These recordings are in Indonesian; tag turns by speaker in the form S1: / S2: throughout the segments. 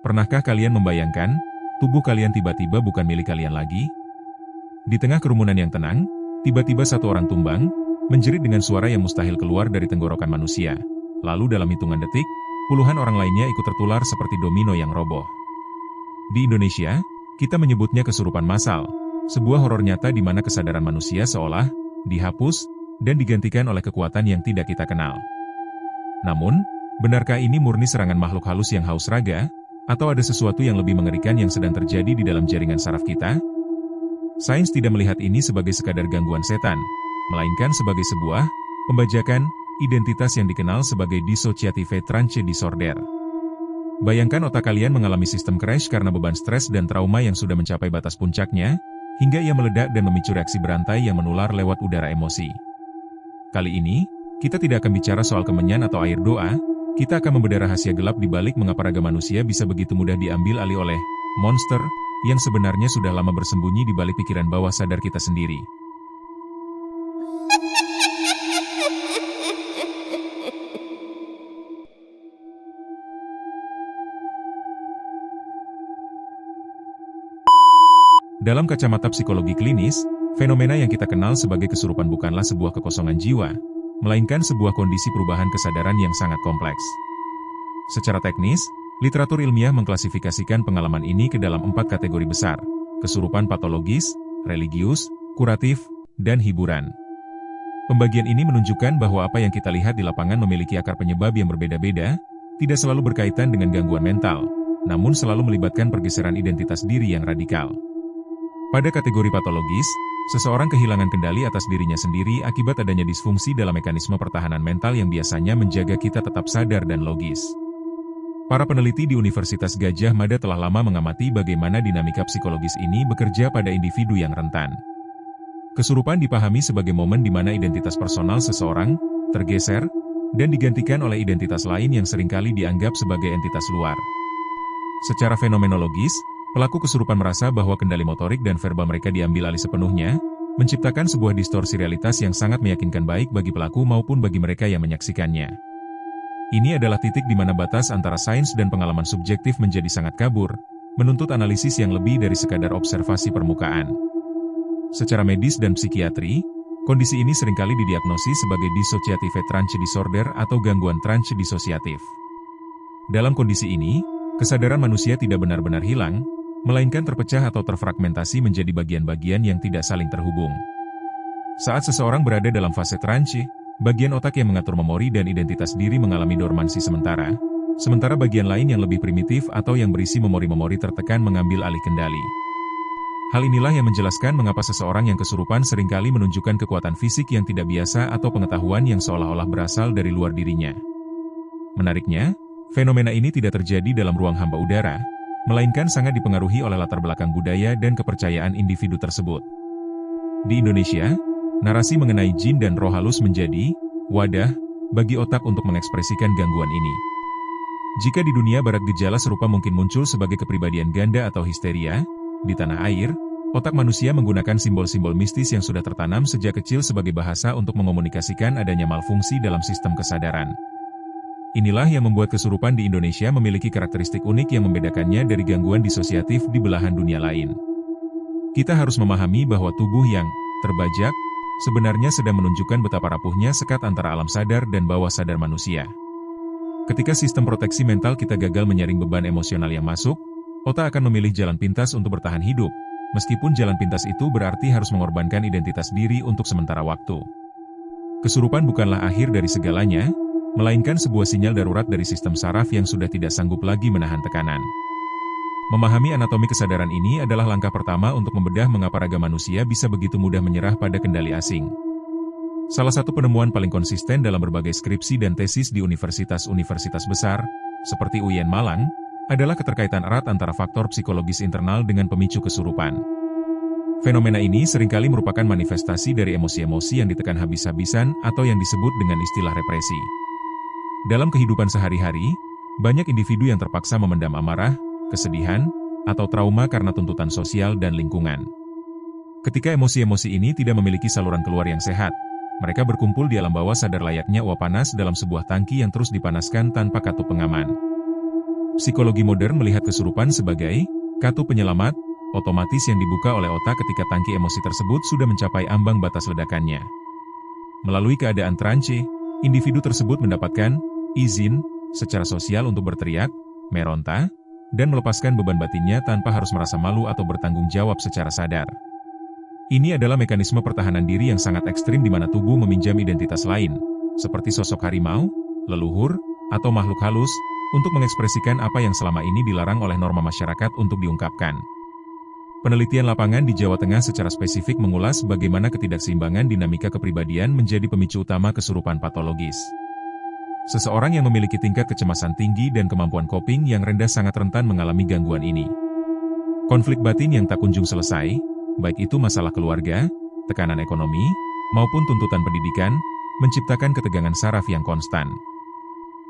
S1: Pernahkah kalian membayangkan, tubuh kalian tiba-tiba bukan milik kalian lagi? Di tengah kerumunan yang tenang, tiba-tiba satu orang tumbang, menjerit dengan suara yang mustahil keluar dari tenggorokan manusia. Lalu dalam hitungan detik, puluhan orang lainnya ikut tertular seperti domino yang roboh. Di Indonesia, kita menyebutnya kesurupan massal, sebuah horor nyata di mana kesadaran manusia seolah dihapus dan digantikan oleh kekuatan yang tidak kita kenal. Namun, benarkah ini murni serangan makhluk halus yang haus raga, atau ada sesuatu yang lebih mengerikan yang sedang terjadi di dalam jaringan saraf kita? Sains tidak melihat ini sebagai sekadar gangguan setan, melainkan sebagai sebuah pembajakan identitas yang dikenal sebagai dissociative trance disorder. Bayangkan otak kalian mengalami sistem crash karena beban stres dan trauma yang sudah mencapai batas puncaknya, hingga ia meledak dan memicu reaksi berantai yang menular lewat udara emosi. Kali ini, kita tidak akan bicara soal kemenyan atau air doa, kita akan membedah rahasia gelap di balik mengapa raga manusia bisa begitu mudah diambil alih oleh monster yang sebenarnya sudah lama bersembunyi di balik pikiran bawah sadar kita sendiri. Dalam kacamata psikologi klinis, fenomena yang kita kenal sebagai kesurupan bukanlah sebuah kekosongan jiwa, melainkan sebuah kondisi perubahan kesadaran yang sangat kompleks. Secara teknis, literatur ilmiah mengklasifikasikan pengalaman ini ke dalam 4 kategori besar: kesurupan patologis, religius, kuratif, dan hiburan. Pembagian ini menunjukkan bahwa apa yang kita lihat di lapangan memiliki akar penyebab yang berbeda-beda, tidak selalu berkaitan dengan gangguan mental, namun selalu melibatkan pergeseran identitas diri yang radikal. Pada kategori patologis, seseorang kehilangan kendali atas dirinya sendiri akibat adanya disfungsi dalam mekanisme pertahanan mental yang biasanya menjaga kita tetap sadar dan logis. Para peneliti di Universitas Gadjah Mada telah lama mengamati bagaimana dinamika psikologis ini bekerja pada individu yang rentan. Kesurupan dipahami sebagai momen di mana identitas personal seseorang tergeser dan digantikan oleh identitas lain yang seringkali dianggap sebagai entitas luar. Secara fenomenologis, pelaku kesurupan merasa bahwa kendali motorik dan verbal mereka diambil alih sepenuhnya, menciptakan sebuah distorsi realitas yang sangat meyakinkan baik bagi pelaku maupun bagi mereka yang menyaksikannya. Ini adalah titik di mana batas antara sains dan pengalaman subjektif menjadi sangat kabur, menuntut analisis yang lebih dari sekadar observasi permukaan. Secara medis dan psikiatri, kondisi ini seringkali didiagnosis sebagai dissociative trance disorder atau gangguan trance disosiatif. Dalam kondisi ini, kesadaran manusia tidak benar-benar hilang, melainkan terpecah atau terfragmentasi menjadi bagian-bagian yang tidak saling terhubung. Saat seseorang berada dalam fase trance, bagian otak yang mengatur memori dan identitas diri mengalami dormansi sementara bagian lain yang lebih primitif atau yang berisi memori-memori tertekan mengambil alih kendali. Hal inilah yang menjelaskan mengapa seseorang yang kesurupan seringkali menunjukkan kekuatan fisik yang tidak biasa atau pengetahuan yang seolah-olah berasal dari luar dirinya. Menariknya, fenomena ini tidak terjadi dalam ruang hampa udara, melainkan sangat dipengaruhi oleh latar belakang budaya dan kepercayaan individu tersebut. Di Indonesia, narasi mengenai jin dan roh halus menjadi wadah bagi otak untuk mengekspresikan gangguan ini. Jika di dunia barat gejala serupa mungkin muncul sebagai kepribadian ganda atau histeria, di tanah air, otak manusia menggunakan simbol-simbol mistis yang sudah tertanam sejak kecil sebagai bahasa untuk mengomunikasikan adanya malfungsi dalam sistem kesadaran. Inilah yang membuat kesurupan di Indonesia memiliki karakteristik unik yang membedakannya dari gangguan disosiatif di belahan dunia lain. Kita harus memahami bahwa tubuh yang terbajak sebenarnya sedang menunjukkan betapa rapuhnya sekat antara alam sadar dan bawah sadar manusia. Ketika sistem proteksi mental kita gagal menyaring beban emosional yang masuk, otak akan memilih jalan pintas untuk bertahan hidup, meskipun jalan pintas itu berarti harus mengorbankan identitas diri untuk sementara waktu. Kesurupan bukanlah akhir dari segalanya, melainkan sebuah sinyal darurat dari sistem saraf yang sudah tidak sanggup lagi menahan tekanan. Memahami anatomi kesadaran ini adalah langkah pertama untuk membedah mengapa raga manusia bisa begitu mudah menyerah pada kendali asing. Salah satu penemuan paling konsisten dalam berbagai skripsi dan tesis di universitas-universitas besar, seperti UIN Malang, adalah keterkaitan erat antara faktor psikologis internal dengan pemicu kesurupan. Fenomena ini seringkali merupakan manifestasi dari emosi-emosi yang ditekan habis-habisan atau yang disebut dengan istilah represi. Dalam kehidupan sehari-hari, banyak individu yang terpaksa memendam amarah, kesedihan, atau trauma karena tuntutan sosial dan lingkungan. Ketika emosi-emosi ini tidak memiliki saluran keluar yang sehat, mereka berkumpul di alam bawah sadar layaknya uap panas dalam sebuah tangki yang terus dipanaskan tanpa katup pengaman. Psikologi modern melihat kesurupan sebagai kartu penyelamat otomatis yang dibuka oleh otak ketika tangki emosi tersebut sudah mencapai ambang batas ledakannya. Melalui keadaan trance, individu tersebut mendapatkan izin secara sosial untuk berteriak, meronta, dan melepaskan beban batinnya tanpa harus merasa malu atau bertanggung jawab secara sadar. Ini adalah mekanisme pertahanan diri yang sangat ekstrim di mana tubuh meminjam identitas lain, seperti sosok harimau, leluhur, atau makhluk halus, untuk mengekspresikan apa yang selama ini dilarang oleh norma masyarakat untuk diungkapkan. Penelitian lapangan di Jawa Tengah secara spesifik mengulas bagaimana ketidakseimbangan dinamika kepribadian menjadi pemicu utama kesurupan patologis. Seseorang yang memiliki tingkat kecemasan tinggi dan kemampuan coping yang rendah sangat rentan mengalami gangguan ini. Konflik batin yang tak kunjung selesai, baik itu masalah keluarga, tekanan ekonomi, maupun tuntutan pendidikan, menciptakan ketegangan saraf yang konstan.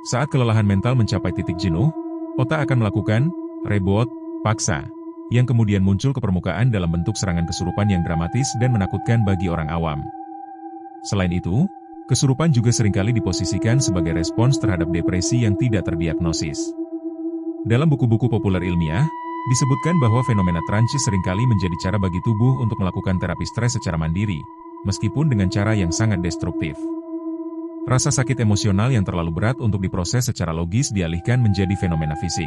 S1: Saat kelelahan mental mencapai titik jenuh, otak akan melakukan rebot paksa, yang kemudian muncul ke permukaan dalam bentuk serangan kesurupan yang dramatis dan menakutkan bagi orang awam. Selain itu, kesurupan juga seringkali diposisikan sebagai respons terhadap depresi yang tidak terdiagnosis. Dalam buku-buku populer ilmiah, disebutkan bahwa fenomena trance seringkali menjadi cara bagi tubuh untuk melakukan terapi stres secara mandiri, meskipun dengan cara yang sangat destruktif. Rasa sakit emosional yang terlalu berat untuk diproses secara logis dialihkan menjadi fenomena fisik.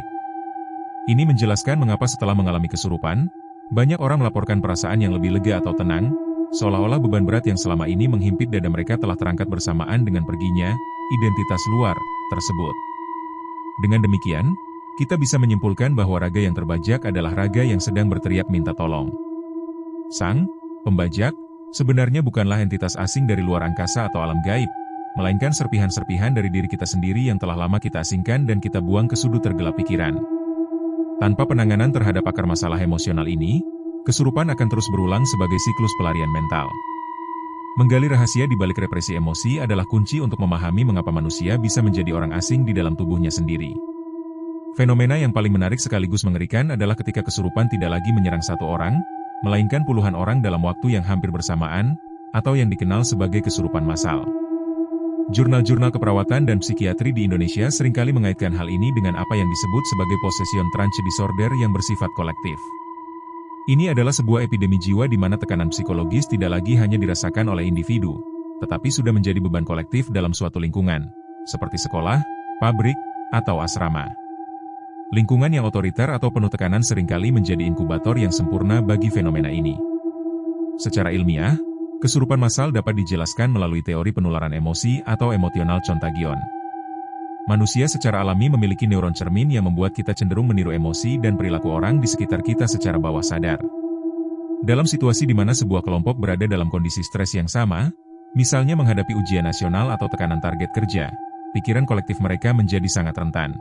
S1: Ini menjelaskan mengapa setelah mengalami kesurupan, banyak orang melaporkan perasaan yang lebih lega atau tenang, seolah-olah beban berat yang selama ini menghimpit dada mereka telah terangkat bersamaan dengan perginya identitas luar tersebut. Dengan demikian, kita bisa menyimpulkan bahwa raga yang terbajak adalah raga yang sedang berteriak minta tolong. Sang pembajak sebenarnya bukanlah entitas asing dari luar angkasa atau alam gaib, melainkan serpihan-serpihan dari diri kita sendiri yang telah lama kita asingkan dan kita buang ke sudut tergelap pikiran. Tanpa penanganan terhadap akar masalah emosional ini, kesurupan akan terus berulang sebagai siklus pelarian mental. Menggali rahasia di balik represi emosi adalah kunci untuk memahami mengapa manusia bisa menjadi orang asing di dalam tubuhnya sendiri. Fenomena yang paling menarik sekaligus mengerikan adalah ketika kesurupan tidak lagi menyerang satu orang, melainkan puluhan orang dalam waktu yang hampir bersamaan, atau yang dikenal sebagai kesurupan massal. Jurnal-jurnal keperawatan dan psikiatri di Indonesia seringkali mengaitkan hal ini dengan apa yang disebut sebagai possession trance disorder yang bersifat kolektif. Ini adalah sebuah epidemi jiwa di mana tekanan psikologis tidak lagi hanya dirasakan oleh individu, tetapi sudah menjadi beban kolektif dalam suatu lingkungan, seperti sekolah, pabrik, atau asrama. Lingkungan yang otoriter atau penuh tekanan seringkali menjadi inkubator yang sempurna bagi fenomena ini. Secara ilmiah, kesurupan massal dapat dijelaskan melalui teori penularan emosi atau emotional contagion. Manusia secara alami memiliki neuron cermin yang membuat kita cenderung meniru emosi dan perilaku orang di sekitar kita secara bawah sadar. Dalam situasi di mana sebuah kelompok berada dalam kondisi stres yang sama, misalnya menghadapi ujian nasional atau tekanan target kerja, pikiran kolektif mereka menjadi sangat rentan.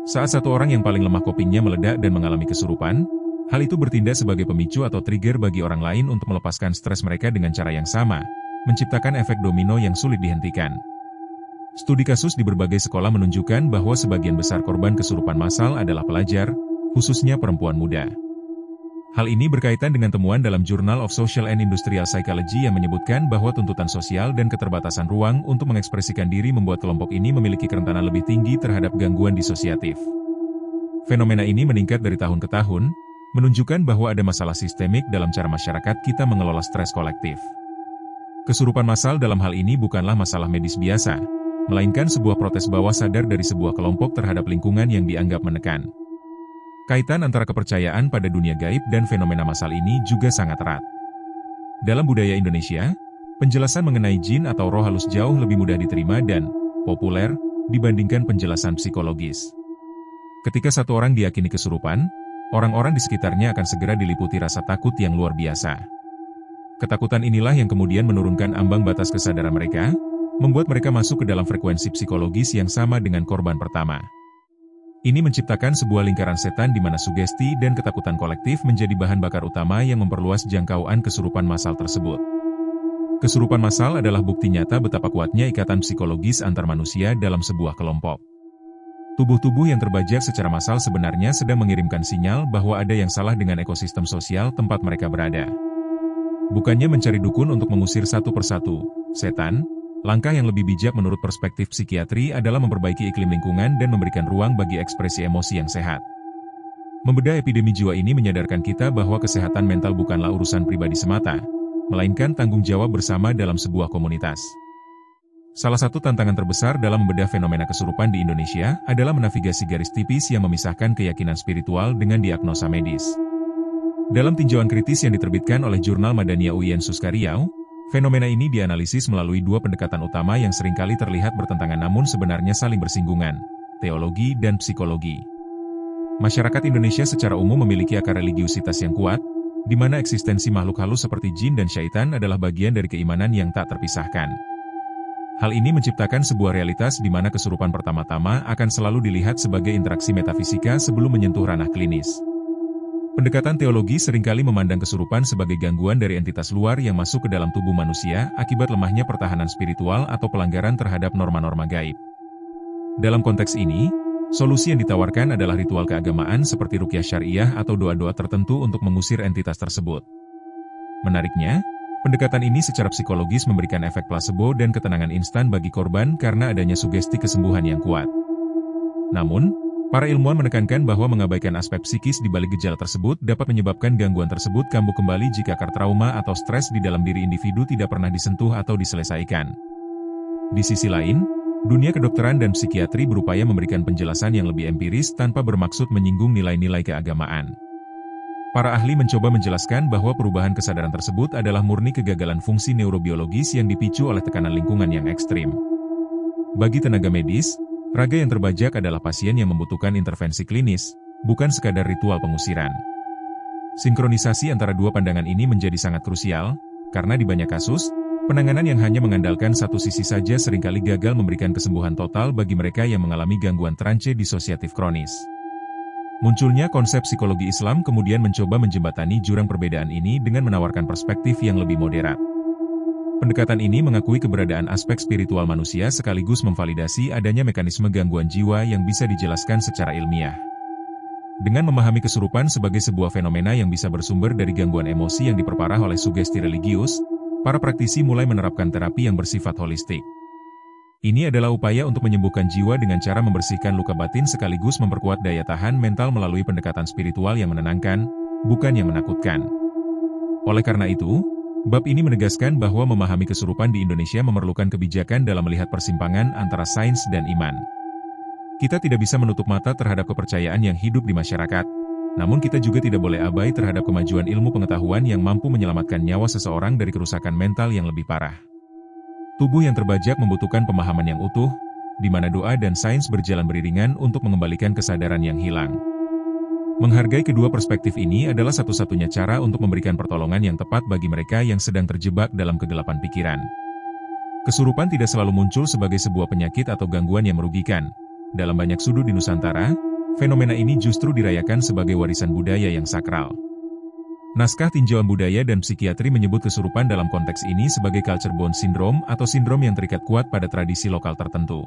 S1: Saat satu orang yang paling lemah copingnya meledak dan mengalami kesurupan, hal itu bertindak sebagai pemicu atau trigger bagi orang lain untuk melepaskan stres mereka dengan cara yang sama, menciptakan efek domino yang sulit dihentikan. Studi kasus di berbagai sekolah menunjukkan bahwa sebagian besar korban kesurupan massal adalah pelajar, khususnya perempuan muda. Hal ini berkaitan dengan temuan dalam Journal of Social and Industrial Psychology yang menyebutkan bahwa tuntutan sosial dan keterbatasan ruang untuk mengekspresikan diri membuat kelompok ini memiliki kerentanan lebih tinggi terhadap gangguan disosiatif. Fenomena ini meningkat dari tahun ke tahun, menunjukkan bahwa ada masalah sistemik dalam cara masyarakat kita mengelola stres kolektif. Kesurupan massal dalam hal ini bukanlah masalah medis biasa, melainkan sebuah protes bawah sadar dari sebuah kelompok terhadap lingkungan yang dianggap menekan. Kaitan antara kepercayaan pada dunia gaib dan fenomena massal ini juga sangat erat. Dalam budaya Indonesia, penjelasan mengenai jin atau roh halus jauh lebih mudah diterima dan populer dibandingkan penjelasan psikologis. Ketika satu orang diyakini kesurupan, orang-orang di sekitarnya akan segera diliputi rasa takut yang luar biasa. Ketakutan inilah yang kemudian menurunkan ambang batas kesadaran mereka, membuat mereka masuk ke dalam frekuensi psikologis yang sama dengan korban pertama. Ini menciptakan sebuah lingkaran setan di mana sugesti dan ketakutan kolektif menjadi bahan bakar utama yang memperluas jangkauan kesurupan massal tersebut. Kesurupan massal adalah bukti nyata betapa kuatnya ikatan psikologis antar manusia dalam sebuah kelompok. Tubuh-tubuh yang terbajak secara massal sebenarnya sedang mengirimkan sinyal bahwa ada yang salah dengan ekosistem sosial tempat mereka berada. Bukannya mencari dukun untuk mengusir satu persatu setan, Langkah yang lebih bijak menurut perspektif psikiatri adalah memperbaiki iklim lingkungan dan memberikan ruang bagi ekspresi emosi yang sehat. Membedah epidemi jiwa ini menyadarkan kita bahwa kesehatan mental bukanlah urusan pribadi semata, melainkan tanggung jawab bersama dalam sebuah komunitas. Salah satu tantangan terbesar dalam membedah fenomena kesurupan di Indonesia adalah menavigasi garis tipis yang memisahkan keyakinan spiritual dengan diagnosa medis. Dalam tinjauan kritis yang diterbitkan oleh Jurnal Madania UIN Suskariau, fenomena ini dianalisis melalui dua pendekatan utama yang seringkali terlihat bertentangan namun sebenarnya saling bersinggungan, teologi dan psikologi. Masyarakat Indonesia secara umum memiliki akar religiusitas yang kuat, di mana eksistensi makhluk halus seperti jin dan syaitan adalah bagian dari keimanan yang tak terpisahkan. Hal ini menciptakan sebuah realitas di mana kesurupan pertama-tama akan selalu dilihat sebagai interaksi metafisika sebelum menyentuh ranah klinis. Pendekatan teologi seringkali memandang kesurupan sebagai gangguan dari entitas luar yang masuk ke dalam tubuh manusia akibat lemahnya pertahanan spiritual atau pelanggaran terhadap norma-norma gaib. Dalam konteks ini, solusi yang ditawarkan adalah ritual keagamaan seperti ruqyah syariah atau doa-doa tertentu untuk mengusir entitas tersebut. Menariknya, pendekatan ini secara psikologis memberikan efek plasebo dan ketenangan instan bagi korban karena adanya sugesti kesembuhan yang kuat. Namun, para ilmuwan menekankan bahwa mengabaikan aspek psikis di balik gejala tersebut dapat menyebabkan gangguan tersebut kambuh kembali jika akar trauma atau stres di dalam diri individu tidak pernah disentuh atau diselesaikan. Di sisi lain, dunia kedokteran dan psikiatri berupaya memberikan penjelasan yang lebih empiris tanpa bermaksud menyinggung nilai-nilai keagamaan. Para ahli mencoba menjelaskan bahwa perubahan kesadaran tersebut adalah murni kegagalan fungsi neurobiologis yang dipicu oleh tekanan lingkungan yang ekstrim. Bagi tenaga medis, raga yang terbajak adalah pasien yang membutuhkan intervensi klinis, bukan sekadar ritual pengusiran. Sinkronisasi antara dua pandangan ini menjadi sangat krusial, karena di banyak kasus, penanganan yang hanya mengandalkan satu sisi saja seringkali gagal memberikan kesembuhan total bagi mereka yang mengalami gangguan trance disosiatif kronis. Munculnya konsep psikologi Islam kemudian mencoba menjembatani jurang perbedaan ini dengan menawarkan perspektif yang lebih moderat. Pendekatan ini mengakui keberadaan aspek spiritual manusia sekaligus memvalidasi adanya mekanisme gangguan jiwa yang bisa dijelaskan secara ilmiah. Dengan memahami kesurupan sebagai sebuah fenomena yang bisa bersumber dari gangguan emosi yang diperparah oleh sugesti religius, para praktisi mulai menerapkan terapi yang bersifat holistik. Ini adalah upaya untuk menyembuhkan jiwa dengan cara membersihkan luka batin sekaligus memperkuat daya tahan mental melalui pendekatan spiritual yang menenangkan, bukan yang menakutkan. Oleh karena itu, bab ini menegaskan bahwa memahami kesurupan di Indonesia memerlukan kebijakan dalam melihat persimpangan antara sains dan iman. Kita tidak bisa menutup mata terhadap kepercayaan yang hidup di masyarakat, namun kita juga tidak boleh abai terhadap kemajuan ilmu pengetahuan yang mampu menyelamatkan nyawa seseorang dari kerusakan mental yang lebih parah. Tubuh yang terbajak membutuhkan pemahaman yang utuh, di mana doa dan sains berjalan beriringan untuk mengembalikan kesadaran yang hilang. Menghargai kedua perspektif ini adalah satu-satunya cara untuk memberikan pertolongan yang tepat bagi mereka yang sedang terjebak dalam kegelapan pikiran. Kesurupan tidak selalu muncul sebagai sebuah penyakit atau gangguan yang merugikan. Dalam banyak sudut di Nusantara, fenomena ini justru dirayakan sebagai warisan budaya yang sakral. Naskah tinjauan budaya dan psikiatri menyebut kesurupan dalam konteks ini sebagai culture bond syndrome atau sindrom yang terikat kuat pada tradisi lokal tertentu.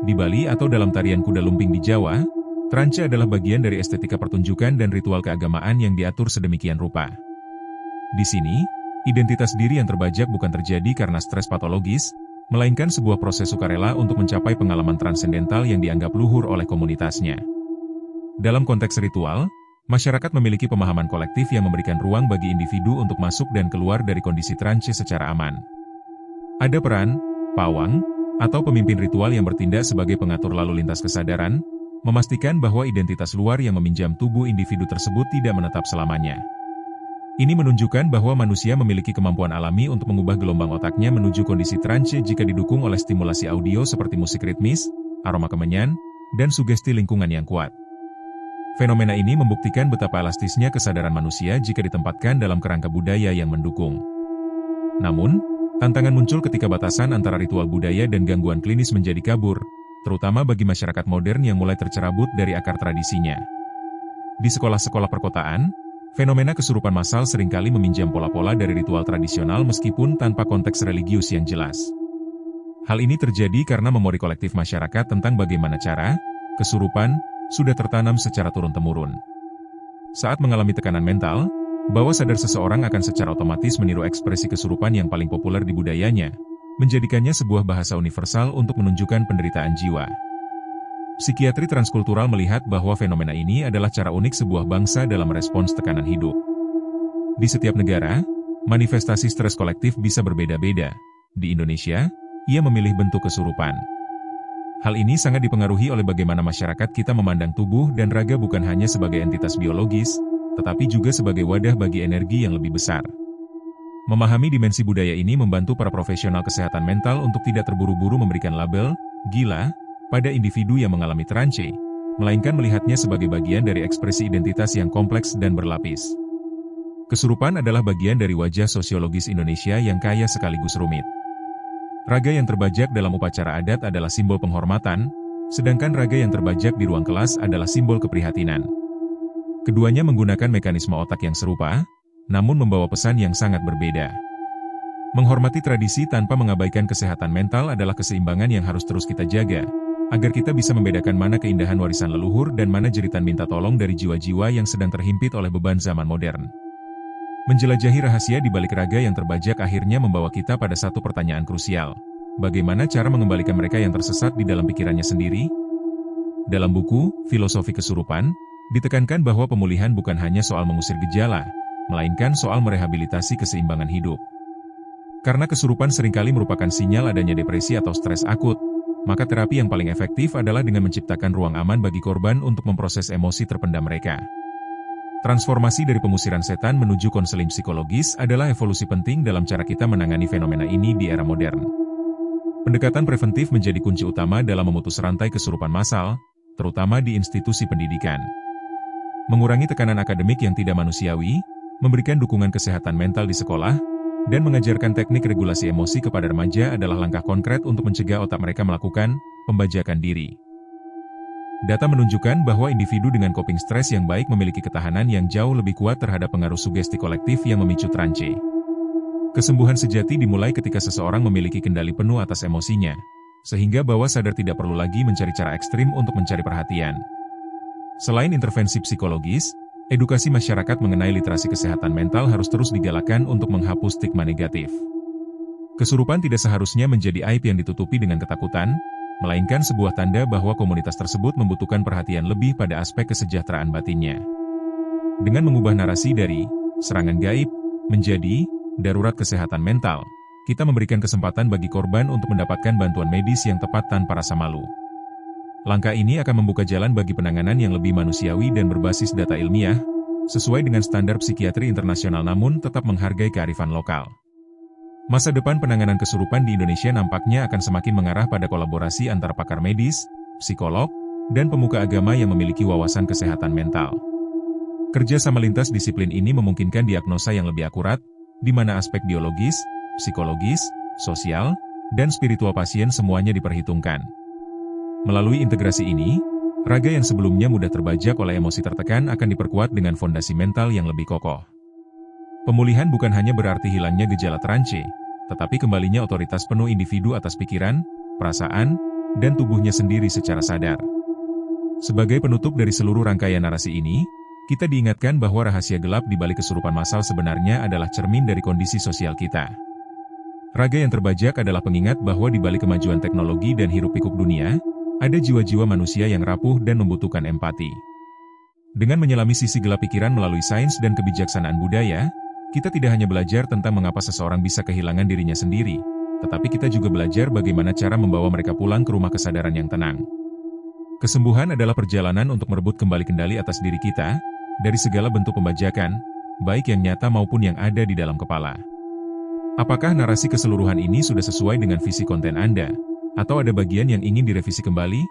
S1: Di Bali atau dalam tarian kuda lumping di Jawa, trance adalah bagian dari estetika pertunjukan dan ritual keagamaan yang diatur sedemikian rupa. Di sini, identitas diri yang terbajak bukan terjadi karena stres patologis, melainkan sebuah proses sukarela untuk mencapai pengalaman transendental yang dianggap luhur oleh komunitasnya. Dalam konteks ritual, masyarakat memiliki pemahaman kolektif yang memberikan ruang bagi individu untuk masuk dan keluar dari kondisi trance secara aman. Ada peran, pawang, atau pemimpin ritual yang bertindak sebagai pengatur lalu lintas kesadaran, memastikan bahwa identitas luar yang meminjam tubuh individu tersebut tidak menetap selamanya. Ini menunjukkan bahwa manusia memiliki kemampuan alami untuk mengubah gelombang otaknya menuju kondisi trance jika didukung oleh stimulasi audio seperti musik ritmis, aroma kemenyan, dan sugesti lingkungan yang kuat. Fenomena ini membuktikan betapa elastisnya kesadaran manusia jika ditempatkan dalam kerangka budaya yang mendukung. Namun, tantangan muncul ketika batasan antara ritual budaya dan gangguan klinis menjadi kabur, terutama bagi masyarakat modern yang mulai tercerabut dari akar tradisinya. Di sekolah-sekolah perkotaan, fenomena kesurupan massal seringkali meminjam pola-pola dari ritual tradisional meskipun tanpa konteks religius yang jelas. Hal ini terjadi karena memori kolektif masyarakat tentang bagaimana cara kesurupan sudah tertanam secara turun-temurun. Saat mengalami tekanan mental, bawah sadar seseorang akan secara otomatis meniru ekspresi kesurupan yang paling populer di budayanya, menjadikannya sebuah bahasa universal untuk menunjukkan penderitaan jiwa. Psikiatri transkultural melihat bahwa fenomena ini adalah cara unik sebuah bangsa dalam merespons tekanan hidup. Di setiap negara, manifestasi stres kolektif bisa berbeda-beda. Di Indonesia, ia memilih bentuk kesurupan. Hal ini sangat dipengaruhi oleh bagaimana masyarakat kita memandang tubuh dan raga bukan hanya sebagai entitas biologis, tetapi juga sebagai wadah bagi energi yang lebih besar. Memahami dimensi budaya ini membantu para profesional kesehatan mental untuk tidak terburu-buru memberikan label gila pada individu yang mengalami trance, melainkan melihatnya sebagai bagian dari ekspresi identitas yang kompleks dan berlapis. Kesurupan adalah bagian dari wajah sosiologis Indonesia yang kaya sekaligus rumit. Raga yang terbajak dalam upacara adat adalah simbol penghormatan, sedangkan raga yang terbajak di ruang kelas adalah simbol keprihatinan. Keduanya menggunakan mekanisme otak yang serupa, namun membawa pesan yang sangat berbeda. Menghormati tradisi tanpa mengabaikan kesehatan mental adalah keseimbangan yang harus terus kita jaga, agar kita bisa membedakan mana keindahan warisan leluhur dan mana jeritan minta tolong dari jiwa-jiwa yang sedang terhimpit oleh beban zaman modern. Menjelajahi rahasia di balik raga yang terbajak akhirnya membawa kita pada satu pertanyaan krusial. Bagaimana cara mengembalikan mereka yang tersesat di dalam pikirannya sendiri? Dalam buku, Filosofi Kesurupan, ditekankan bahwa pemulihan bukan hanya soal mengusir gejala, melainkan soal merehabilitasi keseimbangan hidup. Karena kesurupan seringkali merupakan sinyal adanya depresi atau stres akut, maka terapi yang paling efektif adalah dengan menciptakan ruang aman bagi korban untuk memproses emosi terpendam mereka. Transformasi dari pengusiran setan menuju konseling psikologis adalah evolusi penting dalam cara kita menangani fenomena ini di era modern. Pendekatan preventif menjadi kunci utama dalam memutus rantai kesurupan massal, terutama di institusi pendidikan. Mengurangi tekanan akademik yang tidak manusiawi, memberikan dukungan kesehatan mental di sekolah, dan mengajarkan teknik regulasi emosi kepada remaja adalah langkah konkret untuk mencegah otak mereka melakukan pembajakan diri. Data menunjukkan bahwa individu dengan coping stres yang baik memiliki ketahanan yang jauh lebih kuat terhadap pengaruh sugesti kolektif yang memicu trance. Kesembuhan sejati dimulai ketika seseorang memiliki kendali penuh atas emosinya, sehingga bawah sadar tidak perlu lagi mencari cara ekstrim untuk mencari perhatian. Selain intervensi psikologis, edukasi masyarakat mengenai literasi kesehatan mental harus terus digalakkan untuk menghapus stigma negatif. Kesurupan tidak seharusnya menjadi aib yang ditutupi dengan ketakutan, melainkan sebuah tanda bahwa komunitas tersebut membutuhkan perhatian lebih pada aspek kesejahteraan batinnya. Dengan mengubah narasi dari serangan gaib menjadi darurat kesehatan mental, kita memberikan kesempatan bagi korban untuk mendapatkan bantuan medis yang tepat tanpa rasa malu. Langkah ini akan membuka jalan bagi penanganan yang lebih manusiawi dan berbasis data ilmiah, sesuai dengan standar psikiatri internasional namun tetap menghargai kearifan lokal. Masa depan penanganan kesurupan di Indonesia nampaknya akan semakin mengarah pada kolaborasi antara pakar medis, psikolog, dan pemuka agama yang memiliki wawasan kesehatan mental. Kerja sama lintas disiplin ini memungkinkan diagnosa yang lebih akurat, di mana aspek biologis, psikologis, sosial, dan spiritual pasien semuanya diperhitungkan. Melalui integrasi ini, raga yang sebelumnya mudah terbajak oleh emosi tertekan akan diperkuat dengan fondasi mental yang lebih kokoh. Pemulihan bukan hanya berarti hilangnya gejala trance, tetapi kembalinya otoritas penuh individu atas pikiran, perasaan, dan tubuhnya sendiri secara sadar. Sebagai penutup dari seluruh rangkaian narasi ini, kita diingatkan bahwa rahasia gelap di balik kesurupan massal sebenarnya adalah cermin dari kondisi sosial kita. Raga yang terbajak adalah pengingat bahwa di balik kemajuan teknologi dan hiruk-pikuk dunia, ada jiwa-jiwa manusia yang rapuh dan membutuhkan empati. Dengan menyelami sisi gelap pikiran melalui sains dan kebijaksanaan budaya, kita tidak hanya belajar tentang mengapa seseorang bisa kehilangan dirinya sendiri, tetapi kita juga belajar bagaimana cara membawa mereka pulang ke rumah kesadaran yang tenang. Kesembuhan adalah perjalanan untuk merebut kembali kendali atas diri kita, dari segala bentuk pembajakan, baik yang nyata maupun yang ada di dalam kepala. Apakah narasi keseluruhan ini sudah sesuai dengan visi konten Anda? Atau ada bagian yang ingin direvisi kembali?